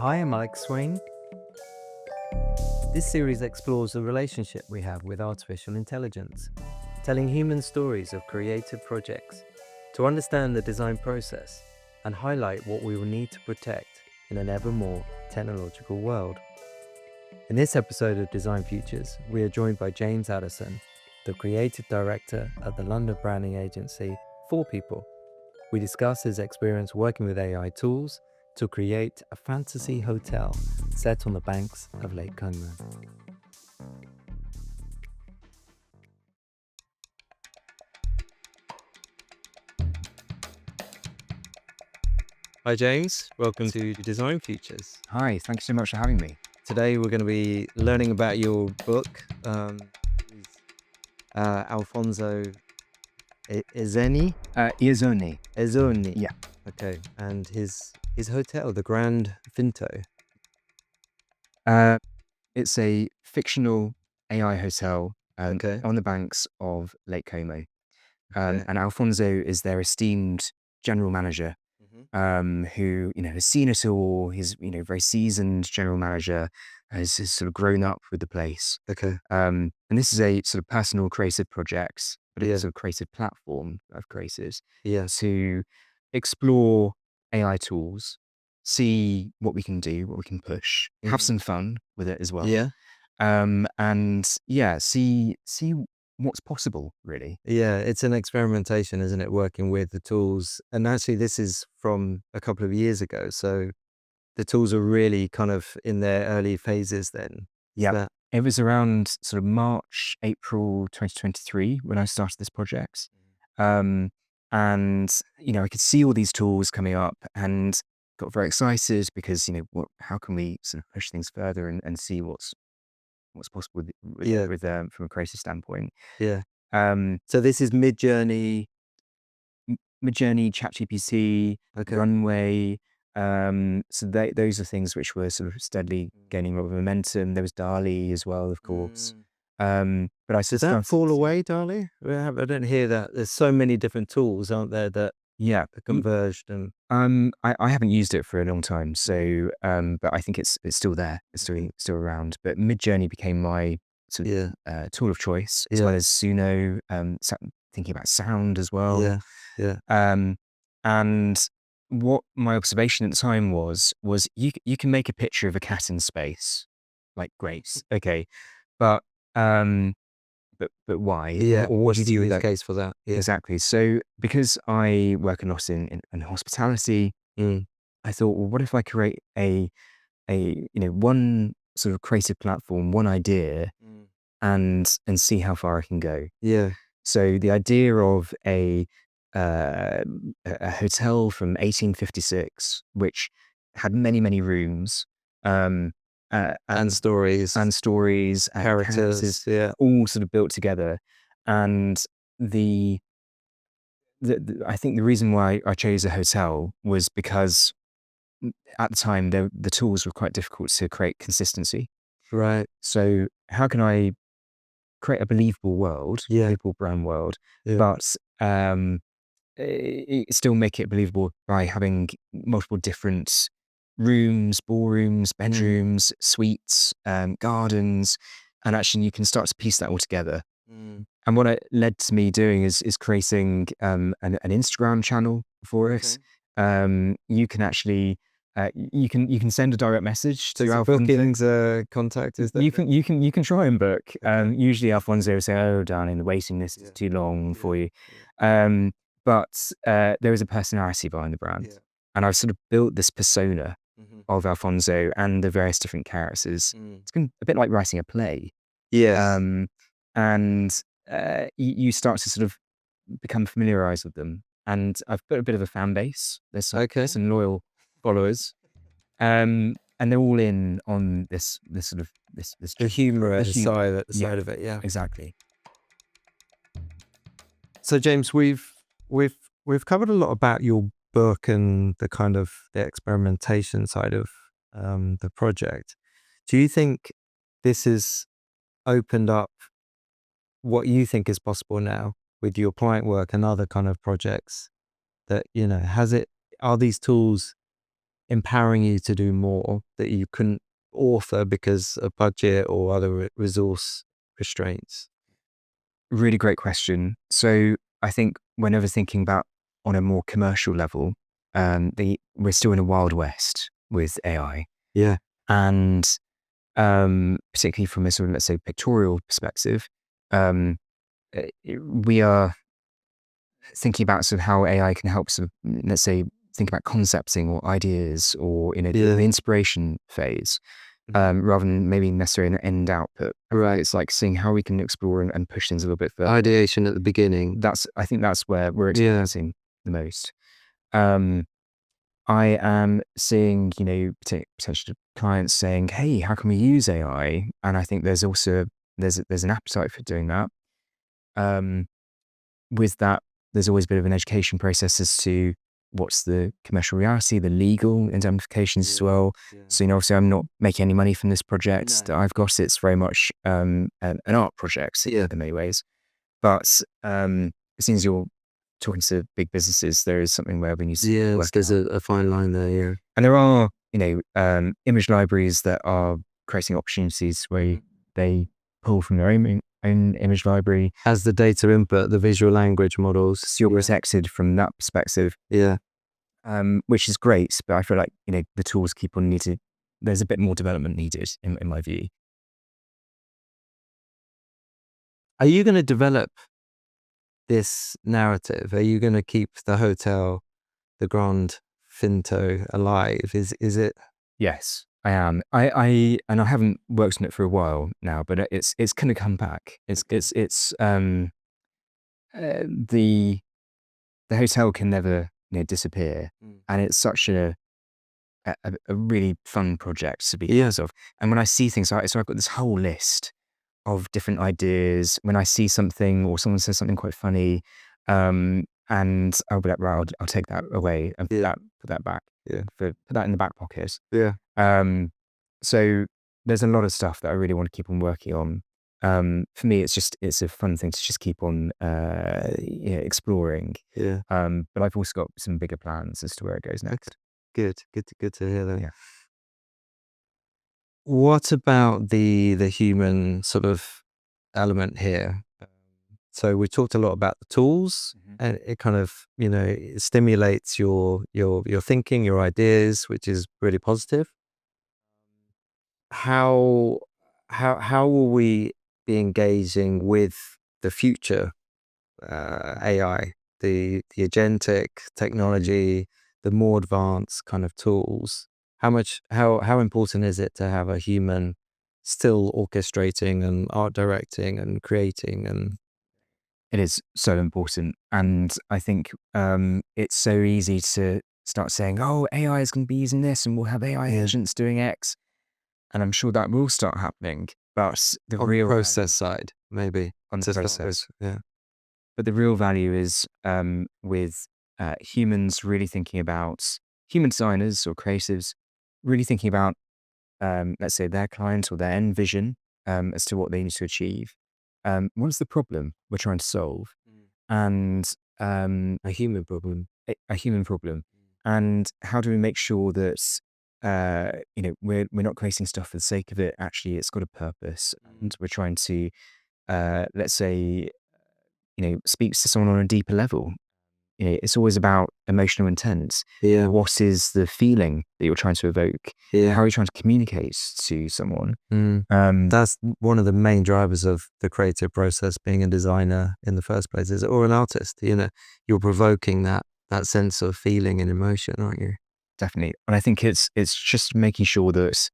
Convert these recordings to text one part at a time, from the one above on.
Hi, I'm Alex Swain. This series explores the relationship we have with artificial intelligence, telling human stories of creative projects to understand the design process and highlight what we will need to protect in an ever more technological world. In this episode of Design Futures, we are joined by James Addison, the creative director at the London branding agency 4People. We discuss his experience working with AI tools to create a fantasy hotel set on the banks of Lake Como. Hi James, welcome to Design Futures. Hi, thank you so much for having me. Today we're going to be learning about your book, Alfonso Ezeni. Iazoni. Ezoni. Yeah. Okay, and his hotel, the Grand Vinto. It's a fictional AI hotel Okay. on the banks of Lake Como. Okay. And Alfonso is their esteemed general manager, who, has seen it all. He's, very seasoned general manager, has sort of grown up with the place. Okay. And this is a sort of personal creative project, but Yeah. it's a creative platform I've created Yeah. to explore AI tools, see what we can do, what we can push, have some fun with it as well. Yeah. And yeah, see what's possible, really. Yeah, it's an experimentation, isn't it? Working with the tools. And actually, this is from a couple of years ago. So the tools are really kind of in their early phases then. Yeah. It was around sort of March, April 2023 when I started this project. And, I could see all these tools coming up and got very excited because, how can we sort of push things further and see what's possible with from a creative standpoint. Yeah. Um, So this is Midjourney. Midjourney, ChatGPT, Okay. Runway. So those are things which were sort of steadily gaining a lot of momentum. There was DALL-E as well, of course. But I Does that fall away, darling? I don't hear that. There's so many different tools, aren't there, that Yeah. are converged and I haven't used it for a long time, so but I think it's still there. It's still around. But Midjourney became my sort of tool of choice, as well as Suno. Thinking about sound as well. Yeah. Yeah. And what my observation at the time was you can make a picture of a cat in space, like great, okay, but why? Yeah. Or what do you do with the that? case for that? Yeah. Exactly. So because I work a lot in hospitality, I thought, well, what if I create a one sort of creative platform, one idea, and see how far I can go. Yeah. So the idea of a hotel from 1856, which had many rooms, And stories. stories, Characters, yeah. all sort of built together, and the I think the reason why I chose a hotel was because at the time the tools were quite difficult to create consistency. Right. So how can I create a believable world, Yeah. believable brand world, Yeah. but still make it believable by having multiple different rooms, ballrooms, bedrooms, suites, gardens, and actually you can start to piece that all together. And what it led to me doing is creating an Instagram channel for it. You can actually you can send a direct message to Alfonso. Bookings, contact is there? You can try and book. Okay. Usually Alfonso will say, "Oh, darling, the waiting list is too long for you." But there is a personality behind the brand, and I've sort of built this persona of Alfonso and the various different characters. It's been a bit like writing a play. Yes. And you start to sort of become familiarized with them. And I've got a bit of a fan base. There's some loyal followers, and they're all in on this sort of this The humorous side yeah, of it, yeah. exactly. So James, we've covered a lot about your book and the kind of the experimentation side of the project. Do you think this has opened up what you think is possible now with your client work and other kind of projects? That, are these tools empowering you to do more that you couldn't author because of budget or other resource restraints? Really great question. So I think whenever thinking about on a more commercial level, we're still in a wild west with AI. Yeah. And particularly from a sort of, let's say, pictorial perspective, we are thinking about sort of how AI can help sort of, let's say, think about concepting or ideas or in the inspiration phase, rather than maybe necessarily an end output. Right. It's like seeing how we can explore and push things a little bit further. Ideation at the beginning. I think that's where we're experiencing the most. I am seeing, potential clients saying, "Hey, how can we use AI?" And I think there's also there's an appetite for doing that. With that, there's always a bit of an education process as to what's the commercial reality, the legal indemnifications as well. So, obviously I'm not making any money from this project that I've got. It's very much an art project in many ways. But as soon as you're talking to big businesses, there is something where we need to work there's out. a fine line there, yeah. And there are, image libraries that are creating opportunities where they pull from their own image library. As the data input, the visual language models. So you're protected from that perspective, Yeah. which is great. But I feel like, the tools keep on needed. There's a bit more development needed in my view. Are you going to develop this narrative? Are you going to keep the hotel, the Grand Vinto alive? Is it? Yes, I am. I haven't worked on it for a while now, but it's going to come back. The hotel can never disappear, and it's such a really fun project to be part of. And when I see things, so I've got this whole list of different ideas. When I see something or someone says something quite funny, and I'll be like, right, I'll take that away and put that back. Put that in the back pocket. Yeah. So there's a lot of stuff that I really want to keep on working on. For me, it's a fun thing to just keep on exploring. Yeah. But I've also got some bigger plans as to where it goes next. Good to hear that. Yeah. What about the human sort of element here? So we talked a lot about the tools, and it kind of it stimulates your thinking, your ideas, which is really positive. How will we be engaging with the future AI, the agentic technology, the more advanced kind of tools? How important is it to have a human still orchestrating and art directing and creating? And It is so important. And I think it's so easy to start saying, oh, AI is going to be using this and we'll have AI agents doing X. And I'm sure that will start happening. But the on real the process side, maybe on the to start process. with, yeah. But the real value is with humans really thinking about human designers or creatives really thinking about, let's say, their client or their end vision as to what they need to achieve. What's the problem we're trying to solve? And A human problem. a human problem. And how do we make sure that we're not creating stuff for the sake of it? Actually, it's got a purpose, and we're trying to let's say speaks to someone on a deeper level. It's always about emotional intent. Yeah. What is the feeling that you're trying to evoke? Yeah. How are you trying to communicate to someone? That's one of the main drivers of the creative process, being a designer in the first place, or an artist. You're provoking that sense of feeling and emotion, aren't you? Definitely. And I think it's just making sure that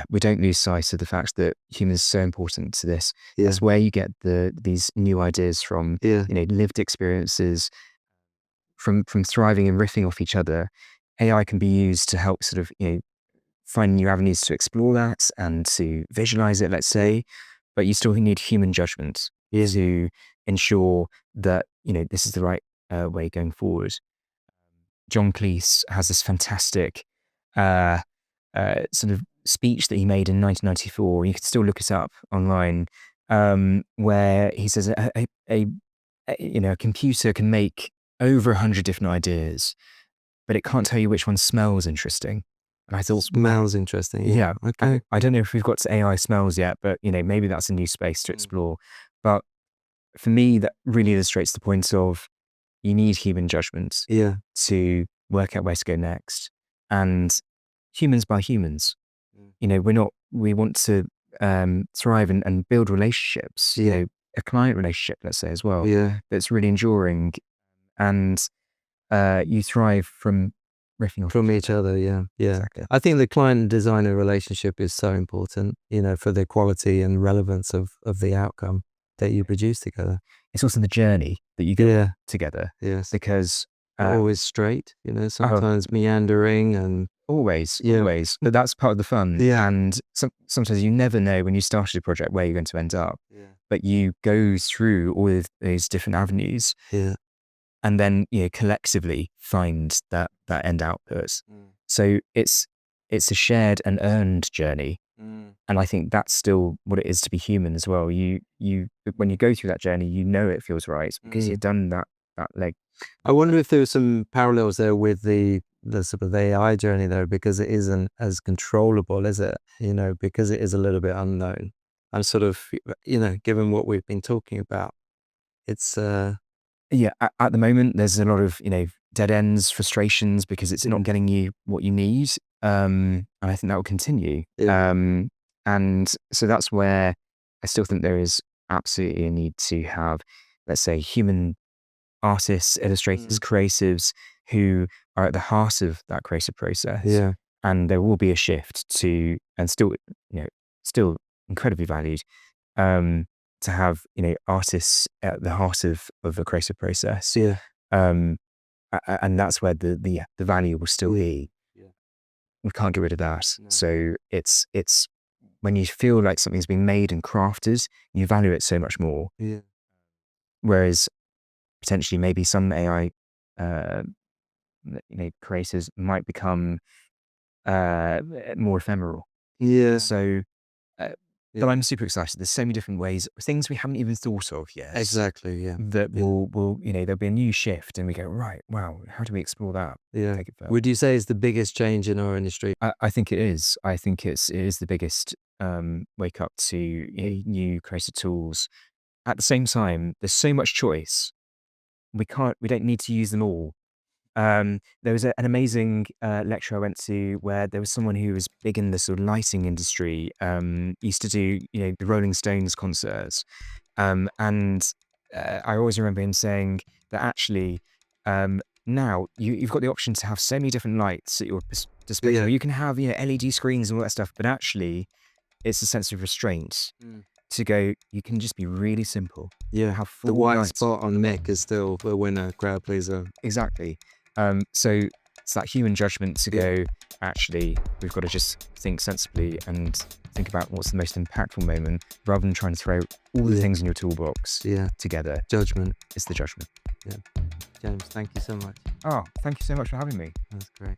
we don't lose sight of the fact that humans are so important to this. That's where you get these new ideas from, lived experiences, from thriving and riffing off each other. AI can be used to help sort of, find new avenues to explore that and to visualize it, let's say, but you still need human judgment to ensure that, this is the right way going forward. John Cleese has this fantastic sort of speech that he made in 1994. You can still look it up online, where he says a computer can make over 100 different ideas, but it can't tell you which one smells interesting. And I thought, Smells interesting. yeah, Okay. I don't know if we've got to AI smells yet, but maybe that's a new space to explore. But for me, that really illustrates the point of you need human judgment Yeah. to work out where to go next, and humans by humans. We want to thrive and build relationships. Yeah. A client relationship, let's say, as well, Yeah. that's really enduring, and you thrive from riffing off From each other. Yeah. Yeah. Exactly. I think the client and designer relationship is so important, for the quality and relevance of the outcome that you produce together. It's also the journey that you go together. Yes. Because Not always straight, sometimes meandering and always, Yeah. always. But that's part of the fun. Yeah. And sometimes you never know when you started a project where you're going to end up. Yeah. But you go through all of these different avenues, Yeah. and then collectively find that end output. So it's a shared and earned journey. And I think that's still what it is to be human as well. You when you go through that journey, it feels right because you've done that leg. I wonder if there are some parallels there with the sort of AI journey though, because it isn't as controllable, is it? Because it is a little bit unknown. And sort of, given what we've been talking about, it's Yeah, at the moment, there's a lot of dead ends, frustrations because it's not getting you what you need, and I think that will continue. Yeah. And so that's where I still think there is absolutely a need to have, let's say, human artists, illustrators, creatives who are at the heart of that creative process. Yeah. And there will be a shift to, and still, still incredibly valued, to have artists at the heart of the creative process. Yeah. And that's where the value will still be. Yeah. We can't get rid of that. No. So it's when you feel like something's been made and crafted, you value it so much more. Yeah. Whereas potentially maybe some AI creators might become more ephemeral. Yeah. So Yeah. but I'm super excited. There's so many different ways, things we haven't even thought of yet. Exactly. Yeah. That will there'll be a new shift, and we go, right, wow, how do we explore that? Yeah. Take it further. Would you say it's the biggest change in our industry? I think it is. I think it is the biggest wake up to new creative tools. At the same time, there's so much choice. We don't need to use them all. There was an amazing lecture I went to where there was someone who was big in the sort of lighting industry, used to do, the Rolling Stones concerts. And I always remember him saying that actually, now you've got the option to have so many different lights at your disposal. Yeah. You can have, LED screens and all that stuff, but actually it's a sense of restraint to go, you can just be really simple. Yeah. Have The full white lights. spot on Mick is still a winner, crowd pleaser. Exactly. So it's that human judgment to Yeah. go, actually, we've got to just think sensibly and think about what's the most impactful moment rather than trying to throw all the things in your toolbox together. Judgment. It's the judgment. Yeah. James, thank you so much. Oh, thank you so much for having me. That's great.